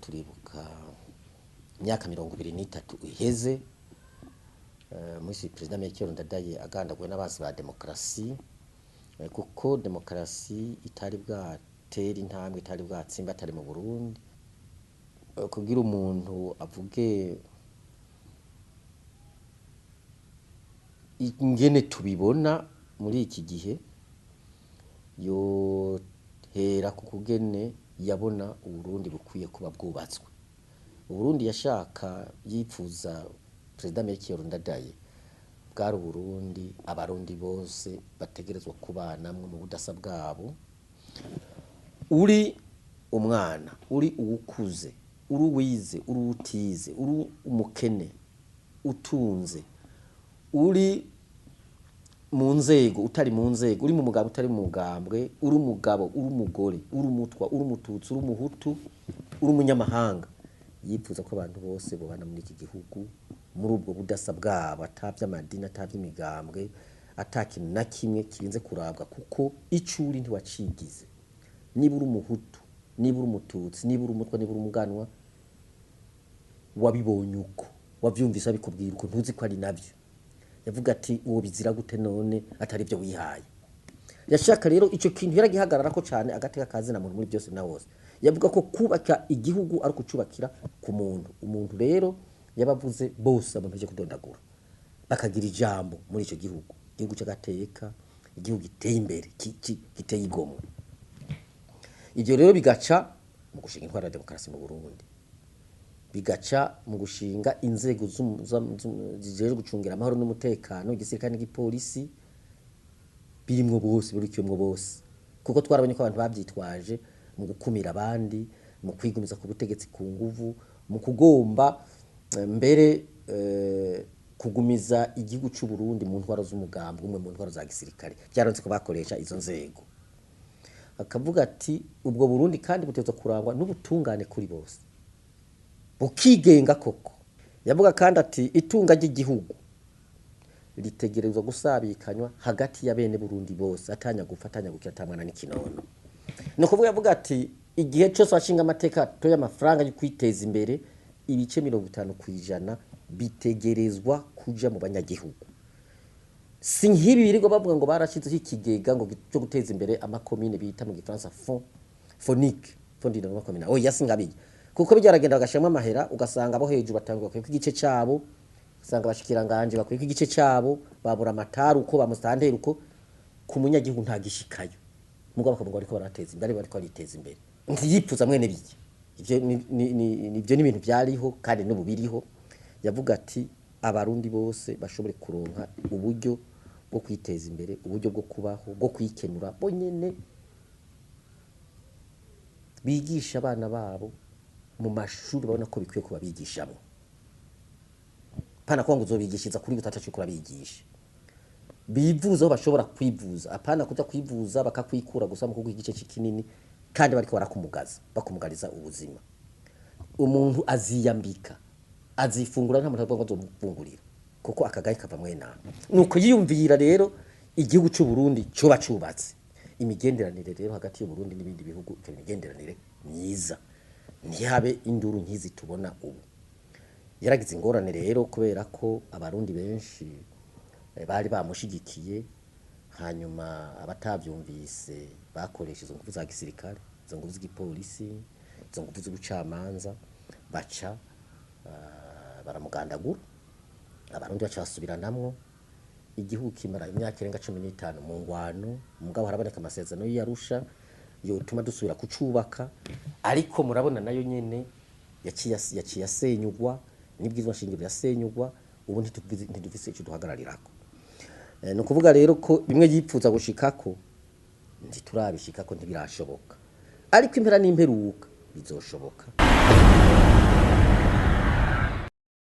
turibuka imyaka 23 iheze musi president Melchior Ndadaye agandaguwe n'abazi ba demokrasi kuko demokrasi itari bwatera intambwe itari bwatsimba atari mu Burundi kugira umuntu avuge ingene tubibona muri iki gihe yo hera kukugene yabona Uburundi bukwiye kuba bwubatswe. Uburundi yashaka yipfuza president Melchior Ndadaye bwari Uburundi abarundi bose bategerezwa kubanamwe mu budasa bwabo, uri umwana, uri uwukuze, uri uwize, uri utize, uri umukene, utunze, uri mu nzego utari mu nzego, uri mu mugabo utari mu mugambwe, uri umugabo, uri umugore, uri umutwa, uri umututsi, uri umuhutu, uri umunyamahanga, yipfuza ko abantu bose bobana muri iki gihugu muri ubwo budasa bwabo, atavya amadini, atavya imigambwe, atakintu na kimwe kirinze kurabwa, kuko icuri ntiwacigize. Niba uri umuhutu, niba uri umututsi, niba uri umutwa, niba uri umuganwa, wabibonye uko, wavyumvise abikubwira uko, ntuzi ko ari navyo. Yavuga ati uwo bizira gute none atari byo wihaye. Yashaka rero ico kintu yaragihagarara ko cyane agateka kazi na muntu muri byose na wose. Yavuga ko kubaka igihugu ari kucubakira ku muntu. Umuntu rero yabavuze bose abantu baje kudondagura bakagira ijambo muri ico gihugu. Igihugu cy'agateka, igihugu giteye imbere, giteye igomwe. Ivyo rero bigaca mu gushinga intwaro ya demokrasi mu Burundi. Bigaca mu gushinga inzego zijeje gucungira amahoro n'umutekano, igisirikare n'igipolisi birimwo bose, burikiyemwo bose, kuko twarabonye ko abantu bavyitwaje mu gukumira abandi, mu kwigumiza ku butegetsi ku nguvu, mu kugomba mbere kugumiza igihugu cy'u Burundi mu ntwaro z'umugambwe umwe, mu ntwaro za gisirikare. Byaronse ko bakoresha izo nzego. Akavuga ati ubwo Burundi kandi butezwa kurangwa n'ubutungane kuri bose, bukigenga koko. Yavuga kandi ati itunga ry'igihugu litegerezwa gusabikanywa hagati ya bene Burundi bose, atanya gufatanya gukitamwana n'ikinono. No kuvuga yavuga ati igihe cyose washinga amateka to y'amafaranga yo kwiteza imbere, ibice 50% bitegerezwa kuja mu banyagihugu. Si nkibi birigo bavuga ngo barashizeho ikigega ngo cyo guteza imbere amakomine bita mu gifaransa fond phonique, fond d'investissement. Oya singabiye. Kuko byaragenda bagashamo amahera ugasanga abo hejuru batangwa ku gice cyabo, usanga bashikiranganje bakwiye ku gice cyabo, babura amataru uko bamustantera uko ku munyagihugu ntagishikayo. Mugabo bakavuga ariko barateza imbere, bariko bariteza imbere. Ntiyipfuza mwene biki. Ivyo nivyo ni ibintu byariho kandi n'ububiriho. Yavuga ati abarundi bose bashobore kuronka uburyo bwo kwiteza imbere, uburyo bwo kubaho, bwo kwikenura bonyene, bigisha abana babo mu mashuri babona ko bikwiye kuba bigishamo. Pana kwangu uzobigishiza kuri gutata cyo kurabigisha. Bivuza aho bashobora kwivuza, apana kuja kwivuza bakakwikura gusa mu kugira igice kinini kandi bariko barakumugaza, bakumugariza ubuzima. Umuntu aziyambika, azifungura nta muntu agomba kuzomufungurira, kuko akagaye kava mwena. Nuko yiyumvira rero igihugu cy'u Burundi cyo bacubatse. Imigenderanire rero hagati y'u Burundi n'ibindi bihugu, imigenderanire myiza. Ntihabe induru nkizi tubona ubu. Yaragize ingorane rero kubera ko abarundi benshi bari bamushigikiye, hanyuma abatavyumvise bakoresha izo nguvu za gisirikare, izo nguvu z'igipolisi, izo nguvu z'ubucamanza, baca baramugandagura. Abarundi bacasubiranamwo, igihugu kimara imyaka irenga 15 mu ngwano. Mugabo haraboneka amasezerano y'Arusha yotuma dusubira kucubaka, ariko murabona nayo nyene yaciye asenyugwa, nibwizwa shingiro yasenyugwa. Ubu ntidufise icyo duhagararirako. No kuvuga rero ko bimwe yipfuza gushikako ntiturabishikako, ntibirashoboka, ariko impera n'imperuka bizoshoboka.